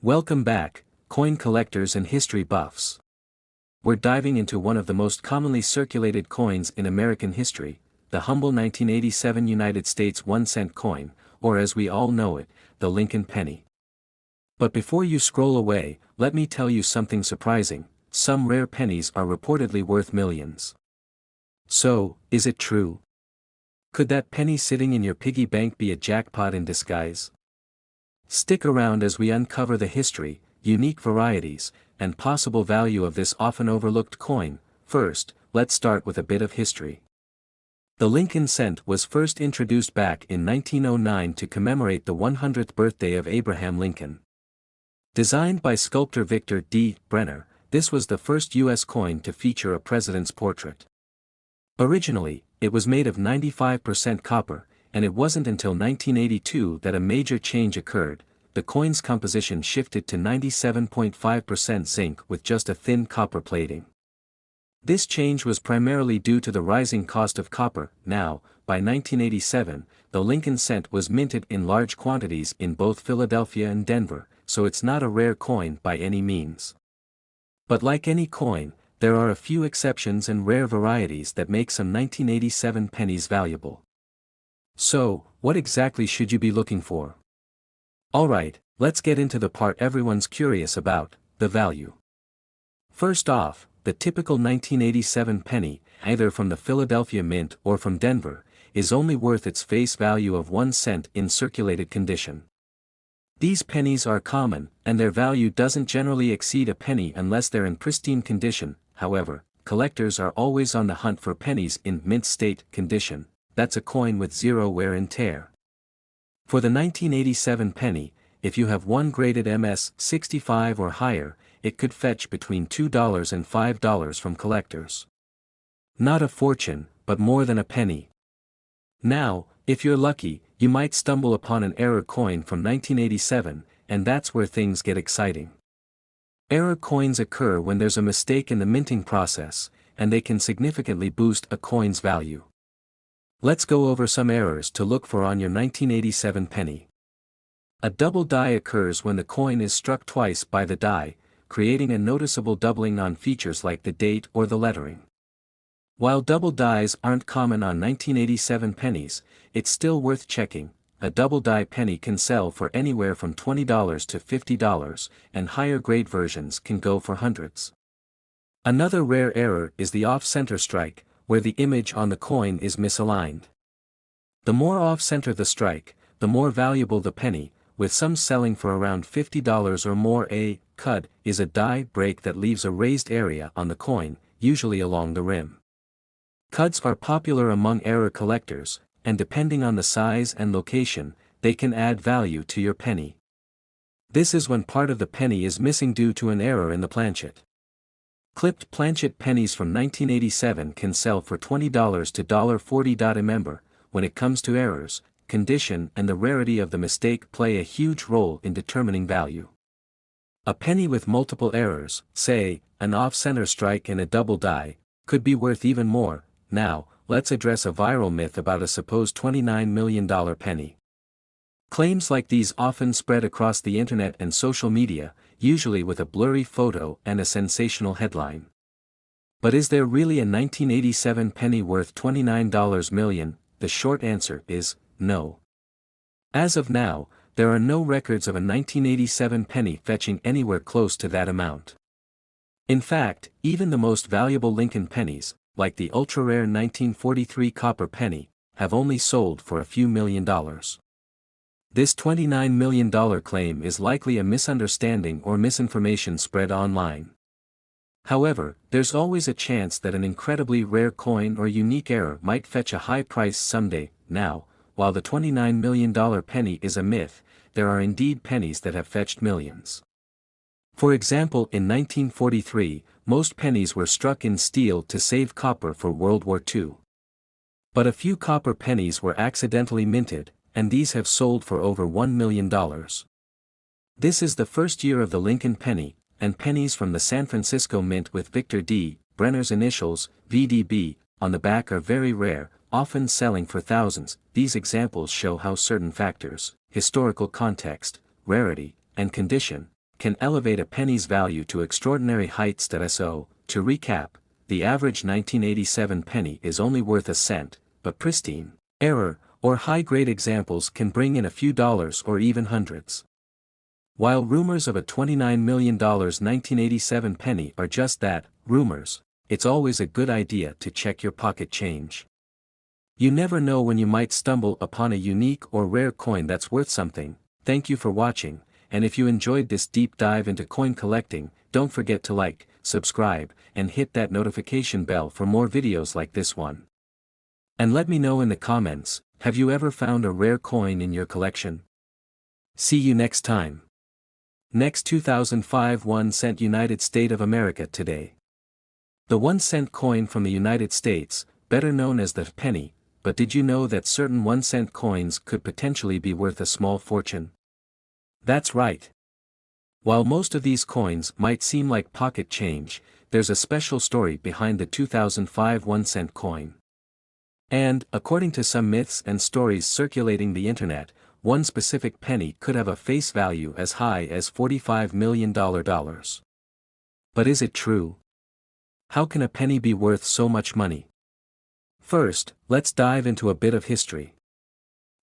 Welcome back, coin collectors and history buffs. We're diving into one of the most commonly circulated coins in American history, the humble 1987 United States 1-cent coin, or as we all know it, the Lincoln penny. But before you scroll away, let me tell you something surprising: some rare pennies are reportedly worth millions. So, is it true? Could that penny sitting in your piggy bank be a jackpot in disguise? Stick around as we uncover the history, unique varieties, and possible value of this often overlooked coin. First, let's start with a bit of history. The Lincoln cent was first introduced back in 1909 to commemorate the 100th birthday of Abraham Lincoln. Designed by sculptor Victor D. Brenner, this was the first U.S. coin to feature a president's portrait. Originally, it was made of 95% copper, and it wasn't until 1982 that a major change occurred. The coin's composition shifted to 97.5% zinc with just a thin copper plating. This change was primarily due to the rising cost of copper. Now, by 1987, the Lincoln cent was minted in large quantities in both Philadelphia and Denver, so it's not a rare coin by any means. But like any coin, there are a few exceptions and rare varieties that make some 1987 pennies valuable. So, what exactly should you be looking for? Alright, let's get into the part everyone's curious about: the value. First off, the typical 1987 penny, either from the Philadelphia Mint or from Denver, is only worth its face value of 1 cent in circulated condition. These pennies are common, and their value doesn't generally exceed a penny unless they're in pristine condition. However, collectors are always on the hunt for pennies in mint state condition. That's a coin with zero wear and tear. For the 1987 penny, if you have one graded MS 65 or higher, it could fetch between $2 and $5 from collectors. Not a fortune, but more than a penny. Now, if you're lucky, you might stumble upon an error coin from 1987, and that's where things get exciting. Error coins occur when there's a mistake in the minting process, and they can significantly boost a coin's value. Let's go over some errors to look for on your 1987 penny. A double die occurs when the coin is struck twice by the die, creating a noticeable doubling on features like the date or the lettering. While double dies aren't common on 1987 pennies, it's still worth checking. A double die penny can sell for anywhere from $20 to $50, and higher grade versions can go for hundreds. Another rare error is the off-center strike, where the image on the coin is misaligned. The more off-center the strike, the more valuable the penny, with some selling for around $50 or more. A cud is a die break that leaves a raised area on the coin, usually along the rim. Cuds are popular among error collectors, and depending on the size and location, they can add value to your penny. This is when part of the penny is missing due to an error in the planchet. Clipped planchet pennies from 1987 can sell for $20 to $40. Remember, when it comes to errors, condition and the rarity of the mistake play a huge role in determining value. A penny with multiple errors, say, an off-center strike and a double die, could be worth even more. Now, let's address a viral myth about a supposed $29 million penny. Claims like these often spread across the internet and social media, usually with a blurry photo and a sensational headline. But is there really a 1987 penny worth $29 million? The short answer is no. As of now, there are no records of a 1987 penny fetching anywhere close to that amount. In fact, even the most valuable Lincoln pennies, like the ultra-rare 1943 copper penny, have only sold for a few $1,000,000. This $29 million claim is likely a misunderstanding or misinformation spread online. However, there's always a chance that an incredibly rare coin or unique error might fetch a high price someday. Now, while the $29 million penny is a myth, there are indeed pennies that have fetched millions. For example, in 1943, most pennies were struck in steel to save copper for World War II. But a few copper pennies were accidentally minted, and these have sold for over $1 million. This is the first year of the Lincoln penny, and pennies from the San Francisco Mint with Victor D. Brenner's initials, VDB, on the back are very rare, often selling for thousands. These examples show how certain factors, historical context, rarity, and condition, can elevate a penny's value to extraordinary heights. So, to recap, the average 1987 penny is only worth a cent, but pristine, error, or high-grade examples can bring in a few dollars or even hundreds. While rumors of a $29 million 1987 penny are just that, rumors, it's always a good idea to check your pocket change. You never know when you might stumble upon a unique or rare coin that's worth something. Thank you for watching, and if you enjoyed this deep dive into coin collecting, don't forget to like, subscribe, and hit that notification bell for more videos like this one. And let me know in the comments, have you ever found a rare coin in your collection? See you next time. Next, 2005 1 cent United States of America today. The 1 cent coin from the United States, better known as the penny, but did you know that certain 1 cent coins could potentially be worth a small fortune? That's right. While most of these coins might seem like pocket change, there's a special story behind the 2005 1 cent coin. And, according to some myths and stories circulating the internet, one specific penny could have a face value as high as $45 million. But is it true? How can a penny be worth so much money? First, let's dive into a bit of history.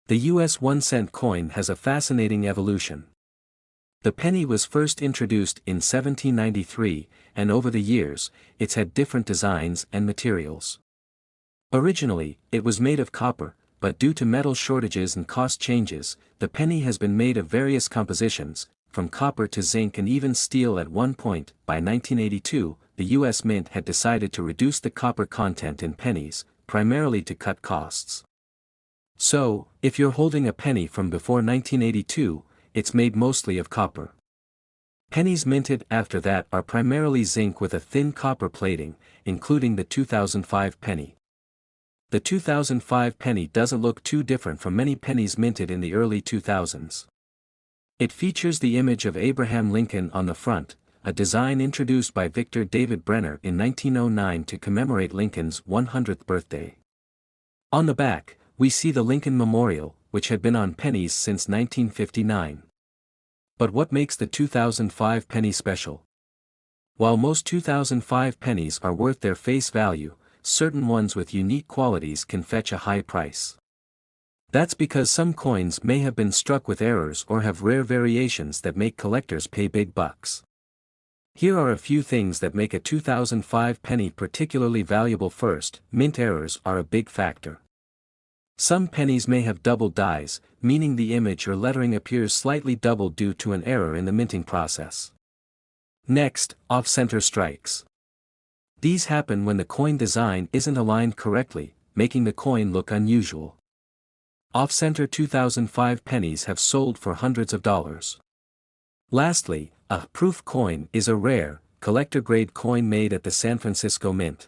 The US 1 cent coin has a fascinating evolution. The penny was first introduced in 1793, and over the years, it's had different designs and materials. Originally, it was made of copper, but due to metal shortages and cost changes, the penny has been made of various compositions, from copper to zinc and even steel at one point. By 1982, the US Mint had decided to reduce the copper content in pennies, primarily to cut costs. So, if you're holding a penny from before 1982, it's made mostly of copper. Pennies minted after that are primarily zinc with a thin copper plating, including the 2005 penny. The 2005 penny doesn't look too different from many pennies minted in the early 2000s. It features the image of Abraham Lincoln on the front, a design introduced by Victor David Brenner in 1909 to commemorate Lincoln's 100th birthday. On the back, we see the Lincoln Memorial, which had been on pennies since 1959. But what makes the 2005 penny special? While most 2005 pennies are worth their face value, certain ones with unique qualities can fetch a high price. That's because some coins may have been struck with errors or have rare variations that make collectors pay big bucks. Here are a few things that make a 2005 penny particularly valuable. First, mint errors are a big factor. Some pennies may have double dies, meaning the image or lettering appears slightly doubled due to an error in the minting process. Next, off-center strikes. These happen when the coin design isn't aligned correctly, making the coin look unusual. Off-center 2005 pennies have sold for hundreds of dollars. Lastly, a proof coin is a rare, collector-grade coin made at the San Francisco Mint.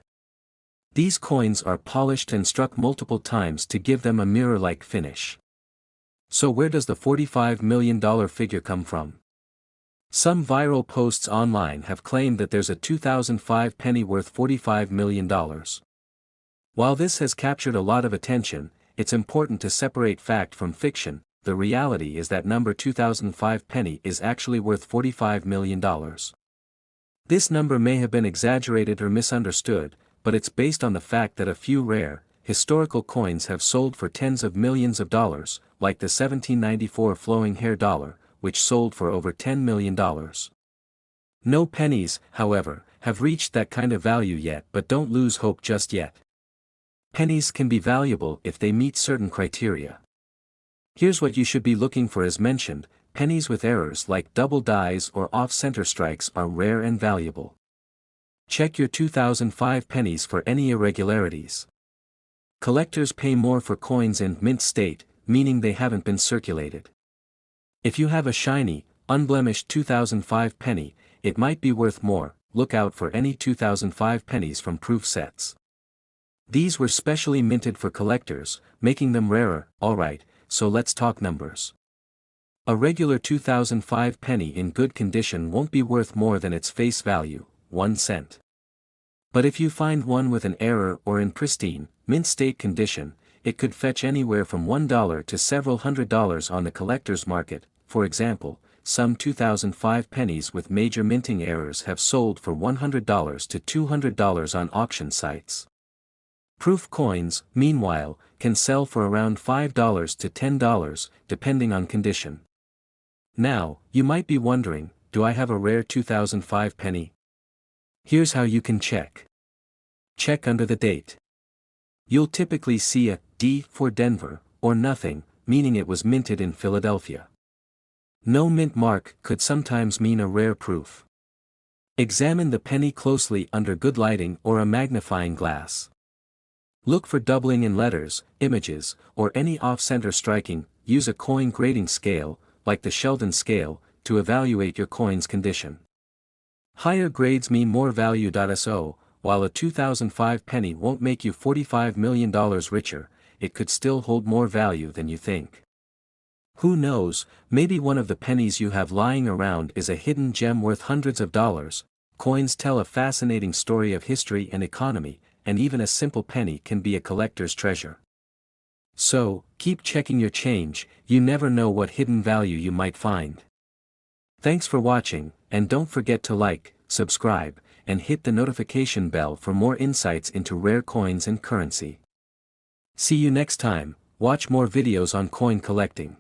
These coins are polished and struck multiple times to give them a mirror-like finish. So where does the $45 million figure come from? Some viral posts online have claimed that there's a 2005 penny worth $45 million. While this has captured a lot of attention, it's important to separate fact from fiction. The reality is that number 2005 penny is actually worth $45 million. This number may have been exaggerated or misunderstood, but it's based on the fact that a few rare, historical coins have sold for tens of millions of dollars, like the 1794 flowing hair dollar, which sold for over $10 million. No pennies, however, have reached that kind of value yet, but don't lose hope just yet. Pennies can be valuable if they meet certain criteria. Here's what you should be looking for. As mentioned, pennies with errors like double dies or off-center strikes are rare and valuable. Check your 2005 pennies for any irregularities. Collectors pay more for coins in mint state, meaning they haven't been circulated. If you have a shiny, unblemished 2005 penny, it might be worth more. Look out for any 2005 pennies from proof sets. These were specially minted for collectors, making them rarer. Alright, so let's talk numbers. A regular 2005 penny in good condition won't be worth more than its face value, 1 cent. But if you find one with an error or in pristine, mint state condition, it could fetch anywhere from $1 to several $100s on the collector's market. For example, some 2005 pennies with major minting errors have sold for $100 to $200 on auction sites. Proof coins, meanwhile, can sell for around $5 to $10, depending on condition. Now, you might be wondering, do I have a rare 2005 penny? Here's how you can check. Check under the date. You'll typically see a D for Denver, or nothing, meaning it was minted in Philadelphia. No mint mark could sometimes mean a rare proof. Examine the penny closely under good lighting or a magnifying glass. Look for doubling in letters, images, or any off-center striking. Use a coin grading scale, like the Sheldon scale, to evaluate your coin's condition. Higher grades mean more value. So, while a 2005 penny won't make you $45 million richer, it could still hold more value than you think. Who knows, maybe one of the pennies you have lying around is a hidden gem worth hundreds of dollars. Coins tell a fascinating story of history and economy, and even a simple penny can be a collector's treasure. So, keep checking your change, you never know what hidden value you might find. Thanks for watching, and don't forget to like, subscribe, and hit the notification bell for more insights into rare coins and currency. See you next time. Watch more videos on coin collecting.